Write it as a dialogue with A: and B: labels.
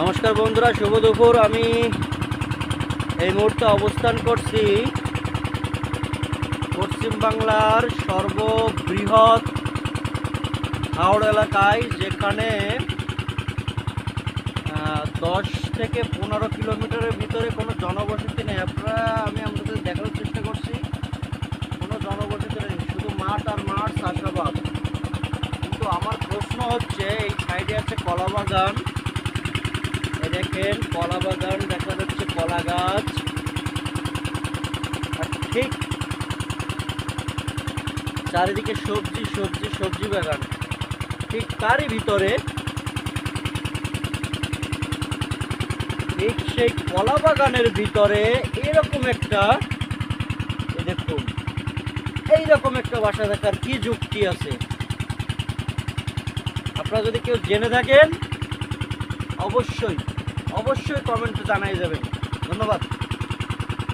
A: নমস্কার বন্ধুরা, শুভ দুপুর। আমি এই মুহূর্তে অবস্থান করছি পশ্চিমবাংলার সর্ববৃহৎ হাওড় এলাকায়, যেখানে 10 থেকে 15 কিলোমিটারের ভিতরে কোনো জনবসতি নেই। আমি আপনাদের দেখানোর চেষ্টা করছি, কোনো জনবসতি নেই, শুধু মাঠ আর মাঠ, চাষাবাদ। কিন্তু আমার প্রশ্ন হচ্ছে, এই সাইডে আছে কলা বাগান, দেখেন কলা বাগান দেখা যাচ্ছে, কলা গাছ, আর ঠিক চারিদিকে সবজি সবজি সবজি বাগান। ঠিক তারই ভিতরে, ঠিক সেই কলা বাগানের ভিতরে এরকম একটা, দেখুন এইরকম একটা বাসা দেখার কি যুক্তি আছে? আপনারা যদি কেউ জেনে থাকেন অবশ্যই অবশ্যই কমেন্টে জানাই যাবেন। ধন্যবাদ।